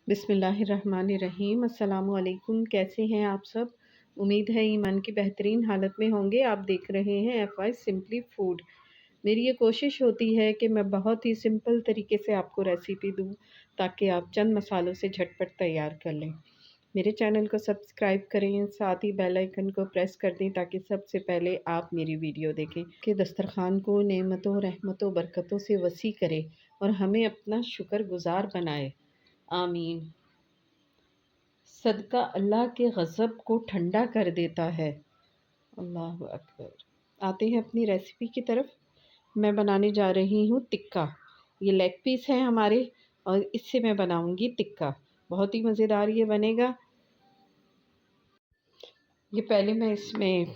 बिस्मिल्लाहिर्रहमानिर्रहीम। अस्सलामुअलैकुम। कैसे हैं आप सब? उम्मीद है ईमान की बेहतरीन हालत में होंगे। आप देख रहे हैं FY सिंपली फूड। मेरी ये कोशिश होती है कि मैं बहुत ही सिंपल तरीके से आपको रेसिपी दूँ ताकि आप चंद मसालों से झटपट तैयार कर लें। मेरे चैनल को सब्सक्राइब करें, साथ ही बेल आइकन को प्रेस कर दें ताकि सबसे पहले आप मेरी वीडियो देखें कि दस्तरखान को नेमतों, रहमतों, बरकतों से वसी करे और हमें अपना शुक्रगुजार बनाए। आमीन। सदका अल्लाह के गज़ब को ठंडा कर देता है। अल्लाह अकबर। आते हैं अपनी रेसिपी की तरफ। मैं बनाने जा रही हूँ टिक्का। ये लेग पीस है हमारे और इससे मैं बनाऊंगी टिक्का। बहुत ही मज़ेदार ये बनेगा। ये पहले मैं इसमें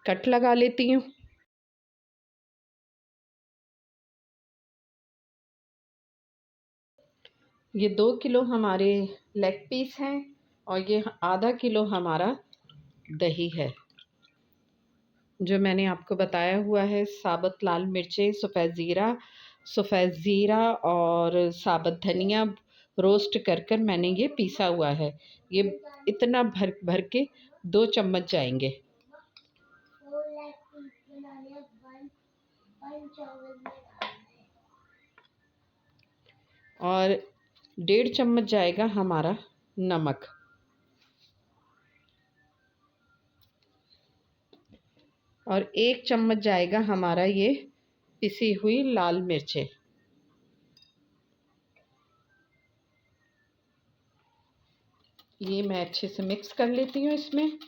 कट लगा लेती हूँ। ये 2 किलो हमारे लेग पीस हैं और ये आधा किलो हमारा दही है। जो मैंने आपको बताया हुआ है, साबुत लाल मिर्चें, सफ़ेद ज़ीरा और साबुत धनिया रोस्ट कर कर मैंने ये पीसा हुआ है। ये इतना भर भर के 2 चम्मच जाएंगे। और 1.5 चम्मच जाएगा हमारा नमक। और 1 चम्मच जाएगा हमारा ये पिसी हुई लाल मिर्चें। ये मैं अच्छे से मिक्स कर लेती हूँ इसमें।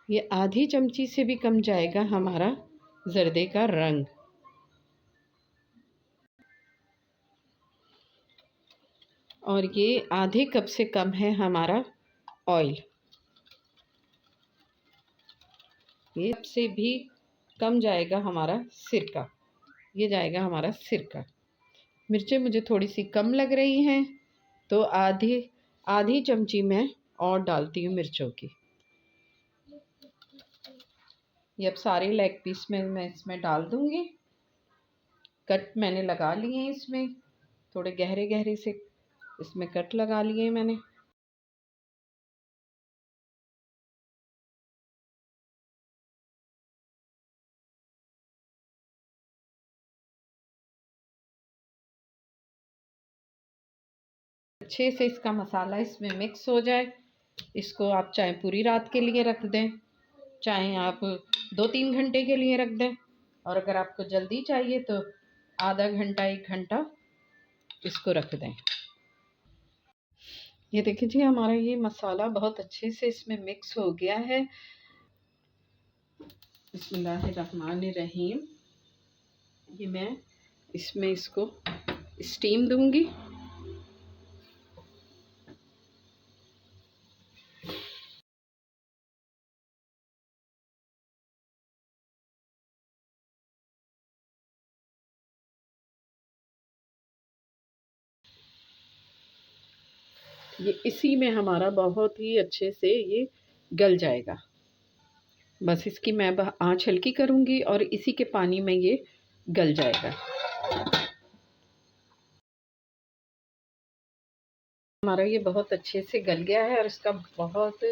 ये आधी चमची से भी कम जाएगा हमारा जर्दे का रंग। और ये आधे कप से कम है हमारा ऑयल। ये सबसे भी कम जाएगा हमारा सिरका। ये जाएगा हमारा सिरका। मिर्चें मुझे थोड़ी सी कम लग रही हैं तो आधी आधी चमची मैं और डालती हूँ मिर्चों की। ये अब सारे लेग पीस में मैं इसमें डाल दूँगी। कट मैंने लगा लिए हैं इसमें, थोड़े गहरे गहरे से इसमें कट लगा लिए मैंने। अच्छे से इसका मसाला इसमें मिक्स हो जाए। इसको आप चाहे पूरी रात के लिए रख दें, चाहे आप 2-3 घंटे के लिए रख दें, और अगर आपको जल्दी चाहिए तो आधा घंटा 1 घंटा इसको रख दें। ये देखिए जी, हमारा ये मसाला बहुत अच्छे से इसमें मिक्स हो गया है। बिस्मिल्लाहिर्रहमानिर्रहीम। ये मैं इसमें इसको स्टीम दूंगी। ये इसी में हमारा बहुत ही अच्छे से ये गल जाएगा। बस इसकी मैं आँच हल्की करूँगी और इसी के पानी में ये गल जाएगा। हमारा ये बहुत अच्छे से गल गया है और इसका बहुत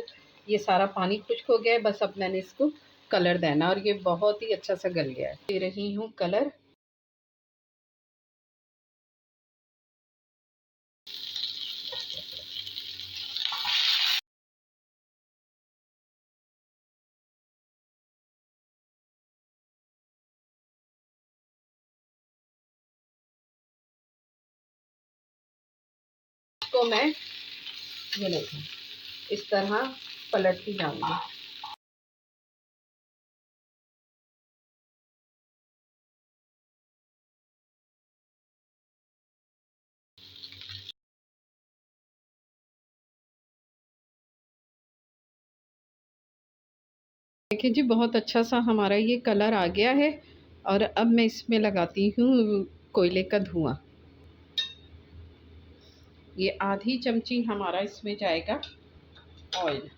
ये सारा पानी खुश्क हो गया है। बस अब मैंने इसको कलर देना और ये बहुत ही अच्छा सा गल गया है। दे रही हूँ कलर। तो मैं ये देखूँ इस तरह पलटती जाऊंगी। देखिए जी, बहुत अच्छा सा हमारा ये कलर आ गया है। और अब मैं इसमें लगाती हूँ कोयले का धुआं। ये आधी चमची हमारा इसमें जाएगा ऑयल।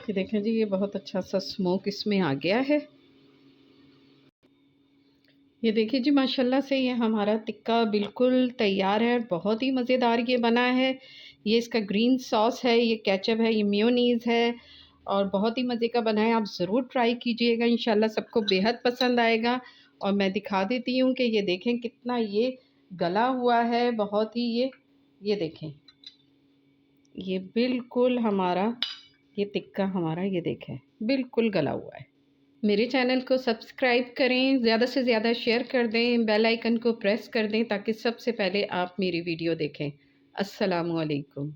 ये देखें जी, ये बहुत अच्छा सा स्मोक इसमें आ गया है। ये देखिए जी, माशाल्लाह से ये हमारा टिक्का बिल्कुल तैयार है। बहुत ही मज़ेदार ये बना है। ये इसका ग्रीन सॉस है, ये केचप है, ये मेयोनीज़ है और बहुत ही मज़े का बना है। आप ज़रूर ट्राई कीजिएगा, इंशाल्लाह सबको बेहद पसंद आएगा। और मैं दिखा देती हूँ कि ये देखें कितना ये गला हुआ है, बहुत ही ये देखें, ये बिल्कुल हमारा ये टिक्का हमारा ये देखें बिल्कुल गला हुआ है। मेरे चैनल को सब्सक्राइब करें, ज़्यादा से ज़्यादा शेयर कर दें, बेल आइकन को प्रेस कर दें ताकि सबसे पहले आप मेरी वीडियो देखें। अस्सलामु अलैकुम।